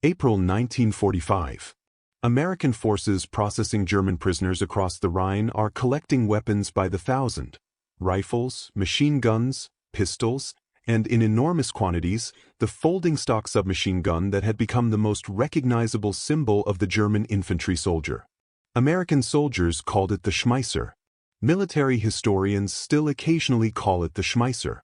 April 1945. American forces processing German prisoners across the Rhine are collecting weapons by the thousand. Rifles, machine guns, pistols, and in enormous quantities, the folding stock submachine gun that had become the most recognizable symbol of the German infantry soldier. American soldiers called it the Schmeisser. Military historians still occasionally call it the Schmeisser.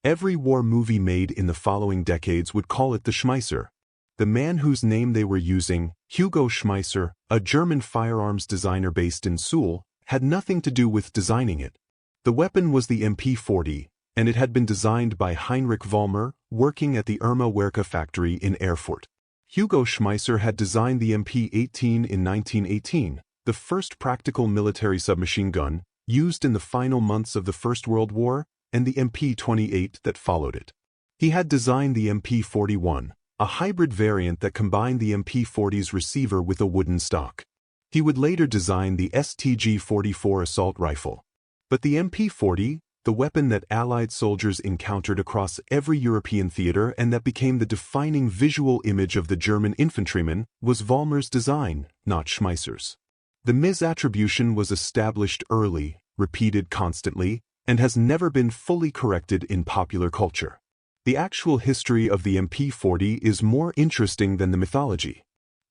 Every war movie made in the following decades would call it the Schmeisser. The man whose name they were using, Hugo Schmeisser, a German firearms designer based in Suhl, had nothing to do with designing it. The weapon was the MP40, and it had been designed by Heinrich Vollmer, working at the Irma Werke factory in Erfurt. Hugo Schmeisser had designed the MP18 in 1918, the first practical military submachine gun, used in the final months of the First World War, and the MP28 that followed it. He had designed the MP41, a hybrid variant that combined the MP40's receiver with a wooden stock. He would later design the STG-44 assault rifle. But the MP40, the weapon that Allied soldiers encountered across every European theater and that became the defining visual image of the German infantryman, was Vollmer's design, not Schmeisser's. The misattribution was established early, repeated constantly, and has never been fully corrected in popular culture. The actual history of the MP40 is more interesting than the mythology.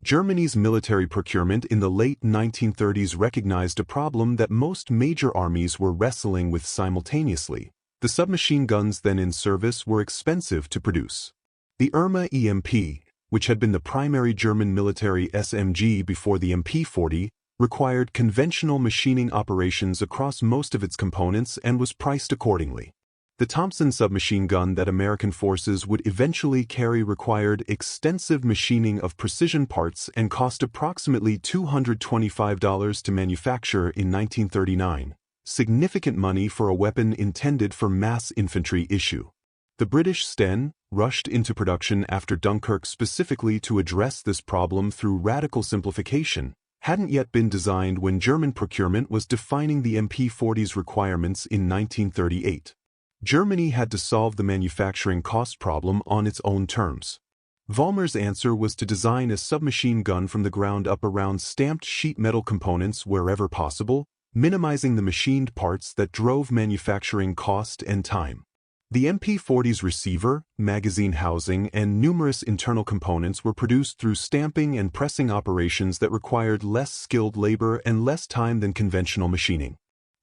Germany's military procurement in the late 1930s recognized a problem that most major armies were wrestling with simultaneously. The submachine guns then in service were expensive to produce. The Irma EMP, which had been the primary German military SMG before the MP40, required conventional machining operations across most of its components and was priced accordingly. The Thompson submachine gun that American forces would eventually carry required extensive machining of precision parts and cost approximately $225 to manufacture in 1939, significant money for a weapon intended for mass infantry issue. The British Sten rushed into production after Dunkirk specifically to address this problem through radical simplification, hadn't yet been designed when German procurement was defining the MP40's requirements in 1938. Germany had to solve the manufacturing cost problem on its own terms. Vollmer's answer was to design a submachine gun from the ground up around stamped sheet metal components wherever possible, minimizing the machined parts that drove manufacturing cost and time. The MP40's receiver, magazine housing, and numerous internal components were produced through stamping and pressing operations that required less skilled labor and less time than conventional machining.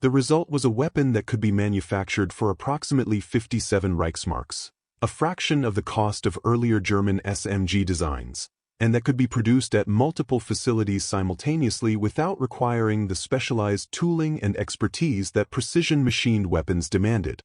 The result was a weapon that could be manufactured for approximately 57 Reichsmarks, a fraction of the cost of earlier German SMG designs, and that could be produced at multiple facilities simultaneously without requiring the specialized tooling and expertise that precision-machined weapons demanded.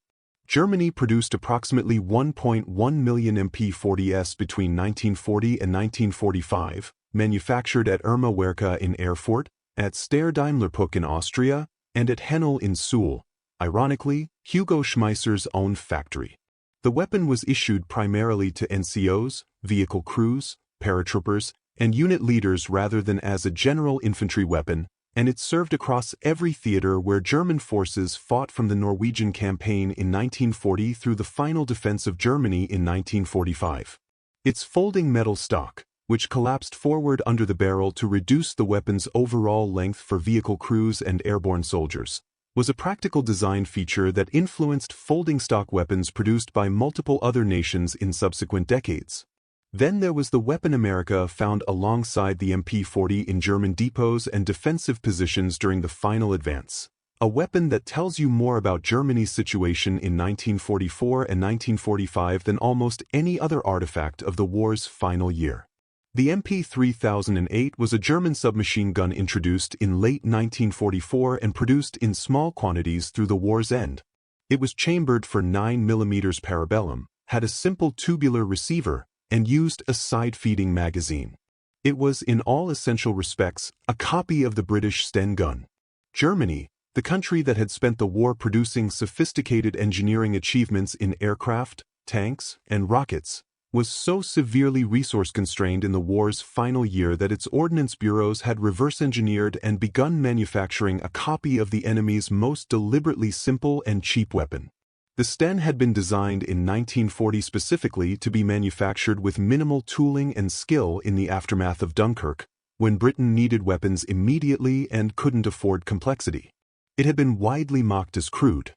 Germany produced approximately 1.1 million MP40s between 1940 and 1945, manufactured at Irma Werke in Erfurt, at Steyr-Daimlerpuch in Austria, and at Hennel in Suhl, ironically, Hugo Schmeisser's own factory. The weapon was issued primarily to NCOs, vehicle crews, paratroopers, and unit leaders rather than as a general infantry weapon, and it served across every theater where German forces fought from the Norwegian campaign in 1940 through the final defense of Germany in 1945. Its folding metal stock, which collapsed forward under the barrel to reduce the weapon's overall length for vehicle crews and airborne soldiers, was a practical design feature that influenced folding stock weapons produced by multiple other nations in subsequent decades. Then there was the weapon America found alongside the MP40 in German depots and defensive positions during the final advance, a weapon that tells you more about Germany's situation in 1944 and 1945 than almost any other artifact of the war's final year. The MP3008 was a German submachine gun introduced in late 1944 and produced in small quantities through the war's end. It was chambered for 9mm parabellum, had a simple tubular receiver, and used a side-feeding magazine. It was, in all essential respects, a copy of the British Sten gun. Germany, the country that had spent the war producing sophisticated engineering achievements in aircraft, tanks, and rockets, was so severely resource-constrained in the war's final year that its ordnance bureaus had reverse-engineered and begun manufacturing a copy of the enemy's most deliberately simple and cheap weapon. The Sten had been designed in 1940 specifically to be manufactured with minimal tooling and skill in the aftermath of Dunkirk, when Britain needed weapons immediately and couldn't afford complexity. It had been widely mocked as crude,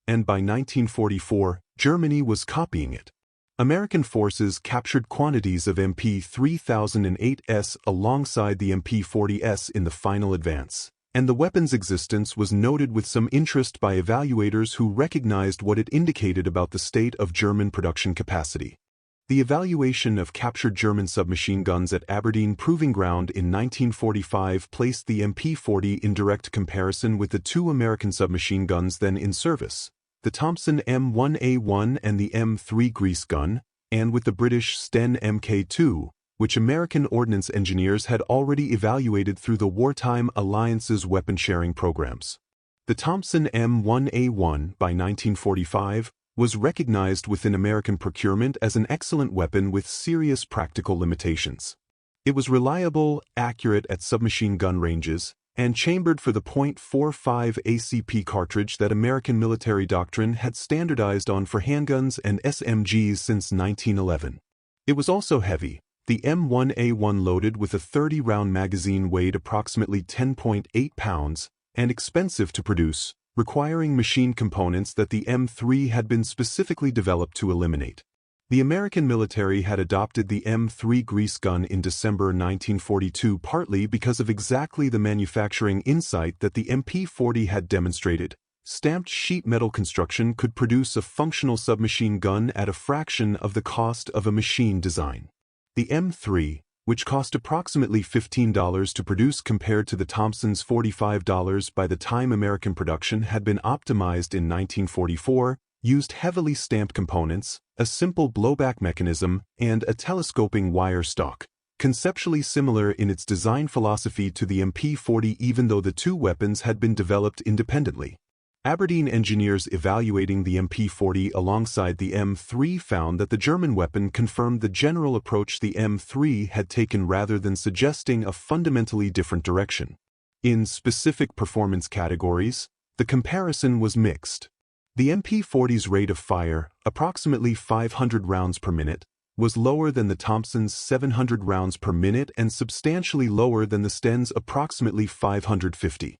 and by 1944, Germany was copying it. American forces captured quantities of MP3008s alongside the MP40s in the final advance, and the weapon's existence was noted with some interest by evaluators who recognized what it indicated about the state of German production capacity. The evaluation of captured German submachine guns at Aberdeen Proving Ground in 1945 placed the MP40 in direct comparison with the two American submachine guns then in service, the Thompson M1A1 and the M3 grease gun, and with the British Sten Mk2, which American ordnance engineers had already evaluated through the Wartime Alliance's weapon-sharing programs. The Thompson M1A1, by 1945, was recognized within American procurement as an excellent weapon with serious practical limitations. It was reliable, accurate at submachine gun ranges, and chambered for the .45 ACP cartridge that American military doctrine had standardized on for handguns and SMGs since 1911. It was also heavy. The M1A1 loaded with a 30-round magazine weighed approximately 10.8 pounds and expensive to produce, requiring machine components that the M3 had been specifically developed to eliminate. The American military had adopted the M3 grease gun in December 1942 partly because of exactly the manufacturing insight that the MP40 had demonstrated. Stamped sheet metal construction could produce a functional submachine gun at a fraction of the cost of a machine design. The M3, which cost approximately $15 to produce compared to the Thompson's $45 by the time American production had been optimized in 1944, used heavily stamped components, a simple blowback mechanism, and a telescoping wire stock, conceptually similar in its design philosophy to the MP40 even though the two weapons had been developed independently. Aberdeen engineers evaluating the MP40 alongside the M3 found that the German weapon confirmed the general approach the M3 had taken rather than suggesting a fundamentally different direction. In specific performance categories, the comparison was mixed. The MP40's rate of fire, approximately 500 rounds per minute, was lower than the Thompson's 700 rounds per minute and substantially lower than the Sten's approximately 550.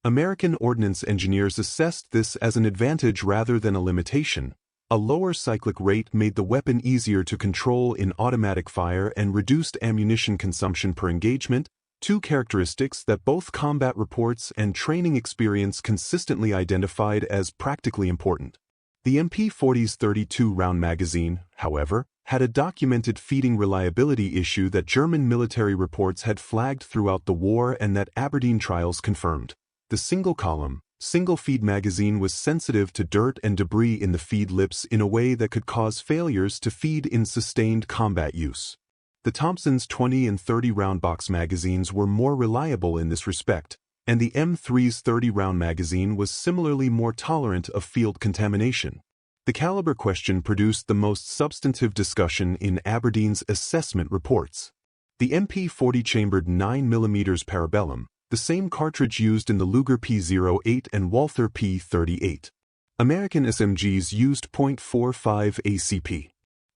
American ordnance engineers assessed this as an advantage rather than a limitation. A lower cyclic rate made the weapon easier to control in automatic fire and reduced ammunition consumption per engagement, two characteristics that both combat reports and training experience consistently identified as practically important. The MP40's 32-round magazine, however, had a documented feeding reliability issue that German military reports had flagged throughout the war and that Aberdeen trials confirmed. The single-column, single-feed magazine was sensitive to dirt and debris in the feed lips in a way that could cause failures to feed in sustained combat use. The Thompson's 20 and 30-round box magazines were more reliable in this respect, and the M3's 30-round magazine was similarly more tolerant of field contamination. The caliber question produced the most substantive discussion in Aberdeen's assessment reports. The MP40 chambered 9mm parabellum, the same cartridge used in the Luger P08 and Walther P38. American SMGs used .45 ACP.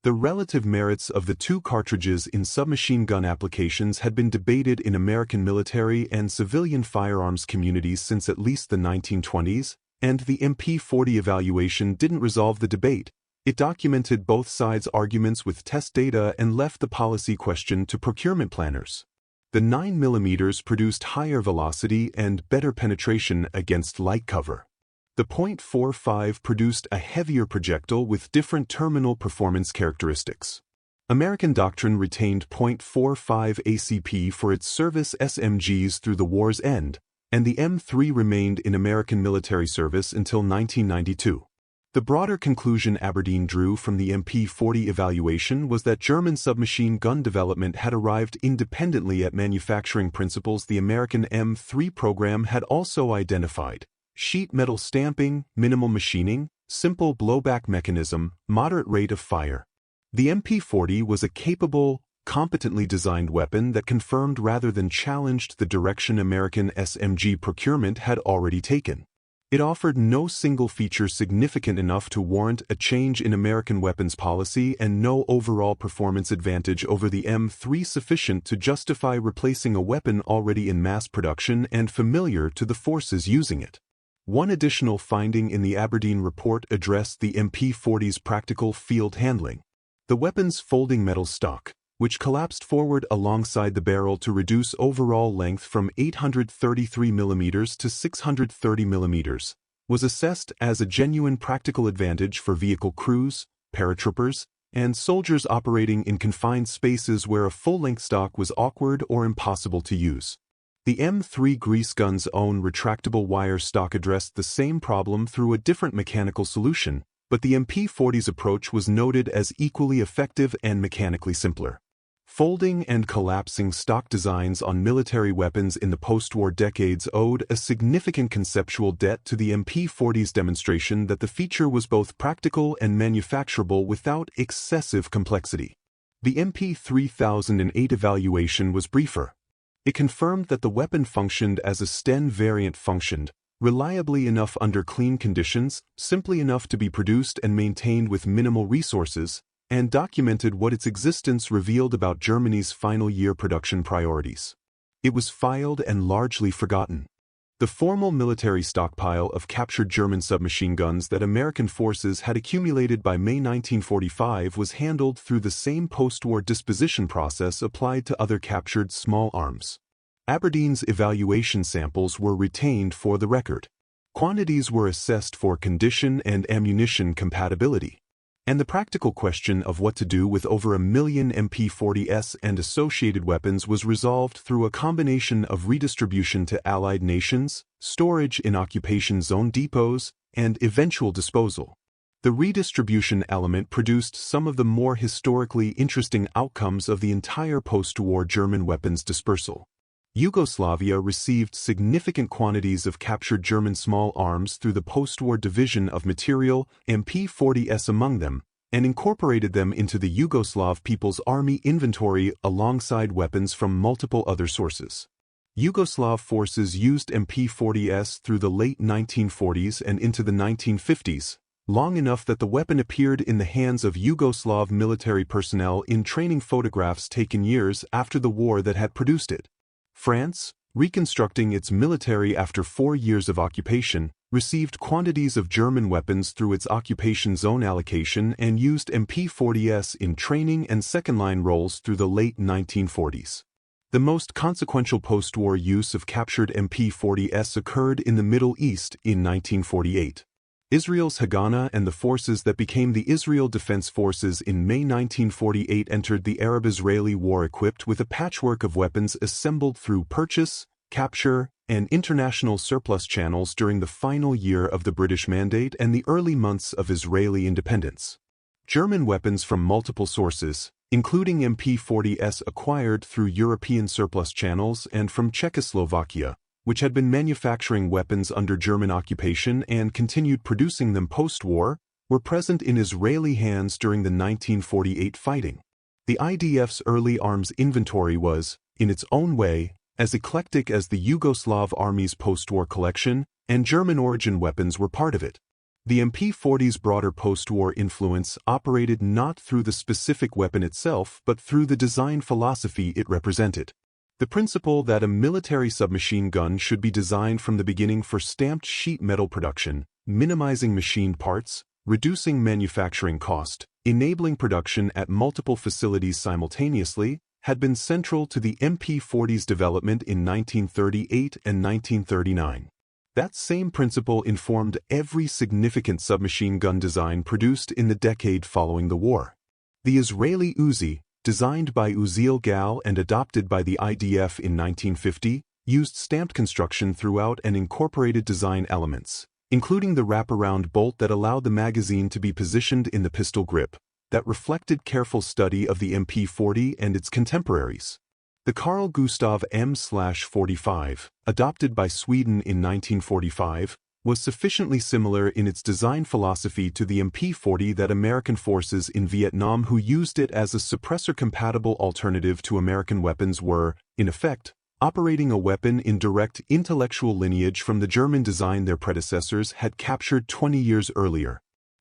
The relative merits of the two cartridges in submachine gun applications had been debated in American military and civilian firearms communities since at least the 1920s, and the MP40 evaluation didn't resolve the debate. It documented both sides' arguments with test data and left the policy question to procurement planners. The 9mm produced higher velocity and better penetration against light cover. The .45 produced a heavier projectile with different terminal performance characteristics. American doctrine retained .45 ACP for its service SMGs through the war's end, and the M3 remained in American military service until 1992. The broader conclusion Aberdeen drew from the MP40 evaluation was that German submachine gun development had arrived independently at manufacturing principles the American M3 program had also identified: sheet metal stamping, minimal machining, simple blowback mechanism, moderate rate of fire. The MP40 was a capable, competently designed weapon that confirmed rather than challenged the direction American SMG procurement had already taken. It offered no single feature significant enough to warrant a change in American weapons policy and no overall performance advantage over the M3 sufficient to justify replacing a weapon already in mass production and familiar to the forces using it. One additional finding in the Aberdeen report addressed the MP40's practical field handling. The weapon's folding metal stock, which collapsed forward alongside the barrel to reduce overall length from 833 mm to 630 mm, was assessed as a genuine practical advantage for vehicle crews, paratroopers, and soldiers operating in confined spaces where a full-length stock was awkward or impossible to use. The M3 grease gun's own retractable wire stock addressed the same problem through a different mechanical solution, but the MP40's approach was noted as equally effective and mechanically simpler. Folding and collapsing stock designs on military weapons in the post-war decades owed a significant conceptual debt to the MP40's demonstration that the feature was both practical and manufacturable without excessive complexity. The MP 3008 evaluation was briefer. It confirmed that the weapon functioned as a Sten variant functioned, reliably enough under clean conditions, simply enough to be produced and maintained with minimal resources, and documented what its existence revealed about Germany's final year production priorities. It was filed and largely forgotten. The formal military stockpile of captured German submachine guns that American forces had accumulated by May 1945 was handled through the same post-war disposition process applied to other captured small arms. Aberdeen's evaluation samples were retained for the record. Quantities were assessed for condition and ammunition compatibility. And the practical question of what to do with over 1 million MP40s and associated weapons was resolved through a combination of redistribution to Allied nations, storage in occupation zone depots, and eventual disposal. The redistribution element produced some of the more historically interesting outcomes of the entire post-war German weapons dispersal. Yugoslavia received significant quantities of captured German small arms through the post-war division of material, MP40s among them, and incorporated them into the Yugoslav People's Army inventory alongside weapons from multiple other sources. Yugoslav forces used MP40s through the late 1940s and into the 1950s, long enough that the weapon appeared in the hands of Yugoslav military personnel in training photographs taken years after the war that had produced it. France, reconstructing its military after 4 years of occupation, received quantities of German weapons through its occupation zone allocation and used MP40s in training and second-line roles through the late 1940s. The most consequential post-war use of captured MP40s occurred in the Middle East in 1948. Israel's Haganah and the forces that became the Israel Defense Forces in May 1948 entered the Arab-Israeli war equipped with a patchwork of weapons assembled through purchase, capture, and international surplus channels during the final year of the British Mandate and the early months of Israeli independence. German weapons from multiple sources, including MP40s acquired through European surplus channels and from Czechoslovakia, which had been manufacturing weapons under German occupation and continued producing them post-war, were present in Israeli hands during the 1948 fighting. The IDF's early arms inventory was, in its own way, as eclectic as the Yugoslav Army's post-war collection, and German-origin weapons were part of it. The MP40's broader post-war influence operated not through the specific weapon itself but through the design philosophy it represented. The principle that a military submachine gun should be designed from the beginning for stamped sheet metal production, minimizing machined parts, reducing manufacturing cost, enabling production at multiple facilities simultaneously, had been central to the MP40's development in 1938 and 1939. That same principle informed every significant submachine gun design produced in the decade following the war. The Israeli Uzi, designed by Uziel Gal and adopted by the IDF in 1950, used stamped construction throughout and incorporated design elements, including the wraparound bolt that allowed the magazine to be positioned in the pistol grip, that reflected careful study of the MP40 and its contemporaries. The Carl Gustaf M/45, adopted by Sweden in 1945, was sufficiently similar in its design philosophy to the MP40 that American forces in Vietnam who used it as a suppressor-compatible alternative to American weapons were, in effect, operating a weapon in direct intellectual lineage from the German design their predecessors had captured 20 years earlier.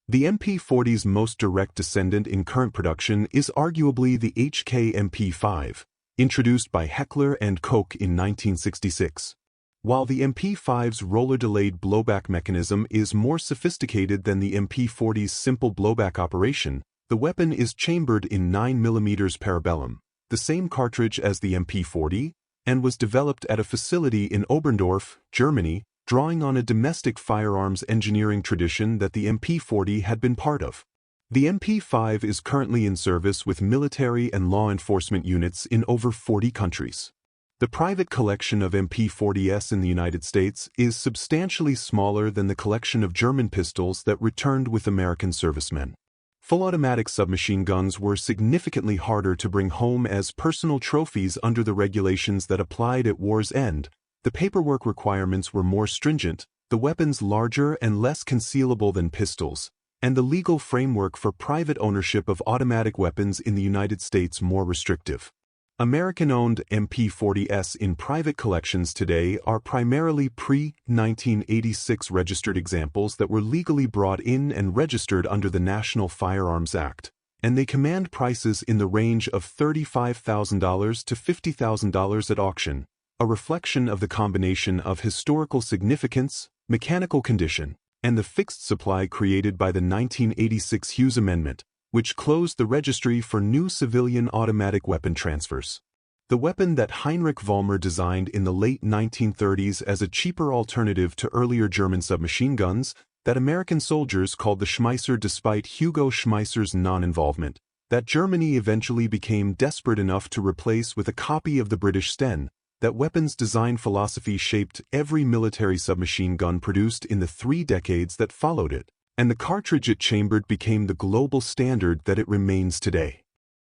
The MP40's most direct descendant in current production is arguably the HK MP5, introduced by Heckler & Koch in 1966. While the MP5's roller-delayed blowback mechanism is more sophisticated than the MP40's simple blowback operation, the weapon is chambered in 9mm parabellum, the same cartridge as the MP40, and was developed at a facility in Oberndorf, Germany, drawing on a domestic firearms engineering tradition that the MP40 had been part of. The MP5 is currently in service with military and law enforcement units in over 40 countries. The private collection of MP40s in the United States is substantially smaller than the collection of German pistols that returned with American servicemen. Full-automatic submachine guns were significantly harder to bring home as personal trophies under the regulations that applied at war's end. The paperwork requirements were more stringent, the weapons larger and less concealable than pistols, and the legal framework for private ownership of automatic weapons in the United States more restrictive. American-owned MP40s in private collections today are primarily pre-1986 registered examples that were legally brought in and registered under the National Firearms Act, and they command prices in the range of $35,000 to $50,000 at auction, a reflection of the combination of historical significance, mechanical condition, and the fixed supply created by the 1986 Hughes Amendment, which closed the registry for new civilian automatic weapon transfers. The weapon that Heinrich Vollmer designed in the late 1930s as a cheaper alternative to earlier German submachine guns, that American soldiers called the Schmeisser despite Hugo Schmeisser's non-involvement, that Germany eventually became desperate enough to replace with a copy of the British Sten. That weapons design philosophy shaped every military submachine gun produced in the 3 decades that followed it, and the cartridge it chambered became the global standard that it remains today.